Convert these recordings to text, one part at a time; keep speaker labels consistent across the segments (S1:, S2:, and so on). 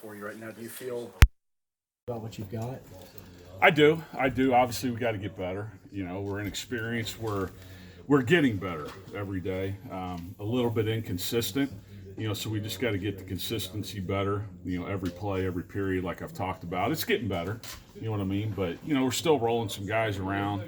S1: for you right now. Do you feel about what you've got?
S2: I do. I do. Obviously, we got to get better. We're inexperienced. We're getting better every day. A little bit inconsistent. So we just got to get the consistency better. Every play, every period, like I've talked about, it's getting better. You know what I mean? But we're still rolling some guys around.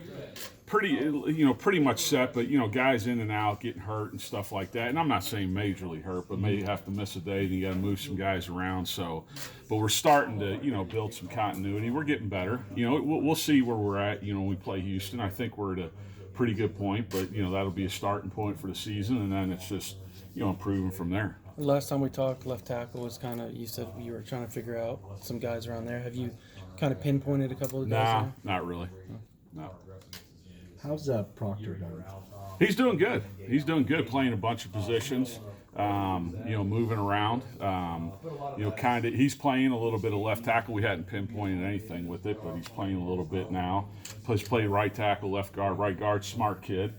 S2: Pretty much set, but guys in and out, getting hurt and stuff like that. And I'm not saying majorly hurt, but maybe have to miss a day, and you got to move some guys around. So, but we're starting to build some continuity. We're getting better. We'll see where we're at. When we play Houston, I think we're at a pretty good point, but that'll be a starting point for the season, and then it's just improving from there.
S3: Last time we talked, left tackle was kind of, you said you were trying to figure out some guys around there. Have you kind of pinpointed a couple of guys?
S2: Nah, not really. No.
S1: How's Proctor doing?
S2: He's doing good. He's doing good, playing a bunch of positions, moving around. He's playing a little bit of left tackle. We hadn't pinpointed anything with it, but he's playing a little bit now. He's played right tackle, left guard, right guard, smart kid.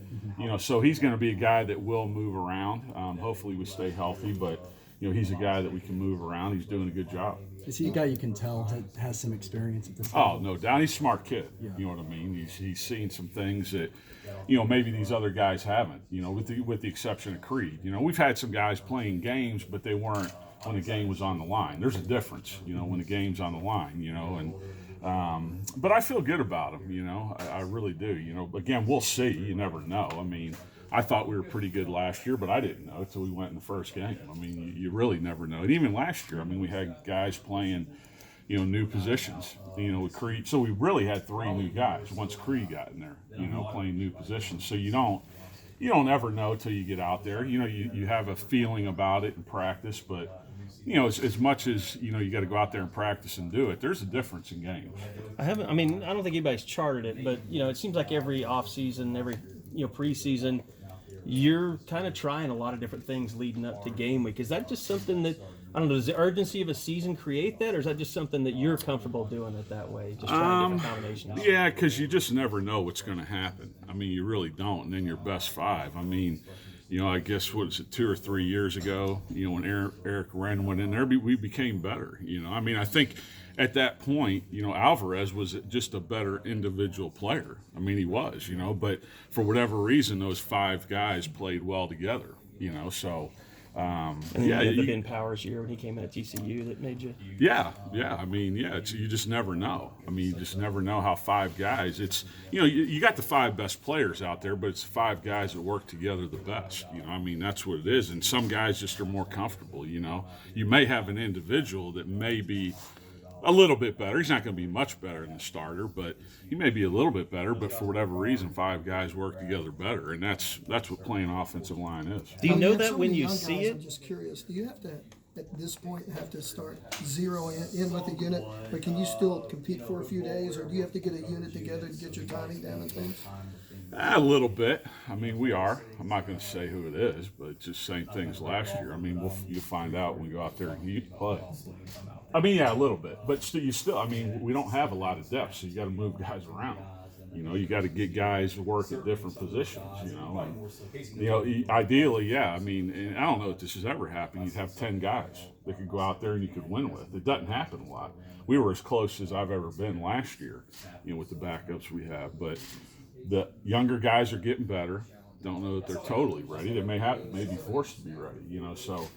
S2: So he's going to be a guy that will move around. Hopefully we stay healthy, but he's a guy that we can move around. He's doing a good job.
S1: Is he a guy you can tell has some experience at this
S2: point?
S1: Oh,
S2: no doubt. He's a smart kid.
S1: Yeah.
S2: You know what I mean? He's seen some things that, maybe these other guys haven't, with the exception of Creed. We've had some guys playing games, but they weren't when the game was on the line. There's a difference, when the game's on the line, but I feel good about him, I really do. Again, we'll see. You never know. I mean, I thought we were pretty good last year, but I didn't know until we went in the first game. I mean, you really never know. And even last year, I mean, we had guys playing, new positions, with Creed. So we really had three new guys once Creed got in there, playing new positions. So you don't ever know till you get out there. You have a feeling about it in practice, but as much as you got to go out there and practice and do it. There's a difference in games.
S3: I don't think anybody's charted it, but it seems like every offseason, every preseason, you're kind of trying a lot of different things leading up to game week. Is that just something that, I don't know, does the urgency of a season create that, or is that just something that you're comfortable doing it that way, just trying different combinations?
S2: Yeah, because you just never know what's going to happen. I mean, you really don't. And then your best five. I mean, I guess, 2 or 3 years ago, when Eric Wren went in there, we became better. I think at that point, Alvarez was just a better individual player. I mean, he was, but for whatever reason, those five guys played well together, so.
S3: And then you had the Ben Powers year when he came in at TCU that made you.
S2: Yeah. I mean, you just never know. I mean, you just never know how five guys. It's you got the five best players out there, but it's five guys that work together the best. I mean, that's what it is. And some guys just are more comfortable. You may have an individual that may be a little bit better. He's not going to be much better than the starter, but he may be a little bit better. But for whatever reason, five guys work together better, and that's what playing offensive line is.
S3: Do you know that when you see it?
S4: I'm just curious. Do you have to, at this point, have to start zeroing in with a unit, or can you still compete for a few days, or do you have to get a unit together to get your timing down and things?
S2: A little bit. I mean, we are. I'm not going to say who it is, but it's just same things last year. I mean, you'll find out when we go out there and you play. I mean, yeah, a little bit. But I mean, we don't have a lot of depth, so you got to move guys around. You got to get guys to work at different positions, And, ideally, yeah. I mean, and I don't know if this has ever happened. You'd have 10 guys that could go out there and you could win with. It doesn't happen a lot. We were as close as I've ever been last year, with the backups we have. But the younger guys are getting better. Don't know that they're totally ready. They may be forced to be ready, So,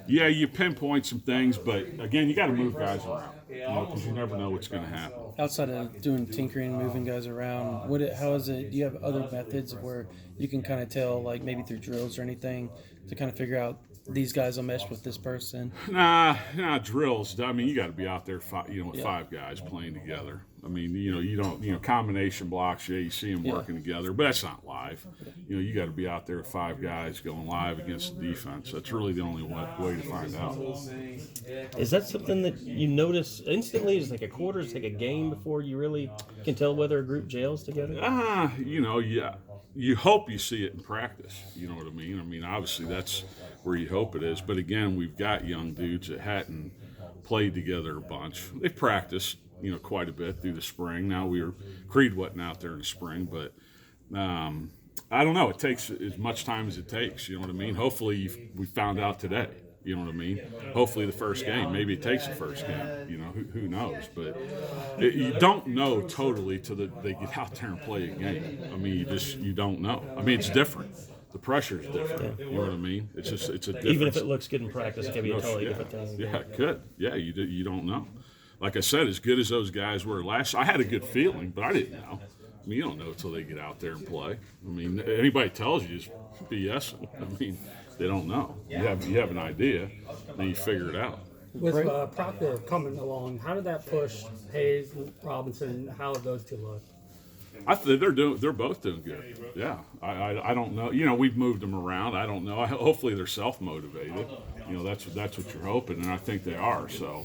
S2: yeah, you pinpoint some things, but again, you got to move guys around, because you never know what's going to happen.
S3: Outside of doing tinkering, moving guys around, how is it? Do you have other methods where you can kind of tell, like maybe through drills or anything, to kind of figure out these guys will mesh with this person?
S2: Nah, drills. I mean, you got to be out there, with five guys playing together. I mean, you don't, combination blocks. Yeah, you see them working together, but that's not live. You got to be out there with five guys going live against the defense. That's really the only way to find out.
S3: Is that something that you notice instantly? Is it like a quarter? Is it like a game before you really can tell whether a group gels together?
S2: Yeah. You hope you see it in practice. You know what I mean? I mean, obviously that's where you hope it is. But again, we've got young dudes that hadn't played together a bunch. They've practiced, quite a bit through the spring. Now Creed wasn't out there in the spring, but I don't know. It takes as much time as it takes. You know what I mean? Hopefully we found out today. You know what I mean? Hopefully the first game. Maybe it takes the first game. You know, who knows? But you don't know totally till they get out there and play a game. I mean, you don't know. I mean, it's different. The pressure is different. You know what I mean? It's a different.
S3: Even if it looks good in practice, it can be a totally
S2: yeah,
S3: different thing.
S2: Yeah, it could. Yeah, you don't know. Like I said, as good as those guys were last, I had a good feeling, but I didn't know. I mean, you don't know until they get out there and play. I mean, anybody tells you is BS. I mean, they don't know. You have an idea, then you figure it out.
S5: With Proctor coming along, how did that push Hayes and Robinson? How did those two look?
S2: I think they're both doing good. Yeah, I don't know. You know, we've moved them around. I don't know. Hopefully they're self motivated. You know, that's what you're hoping, and I think they are. So,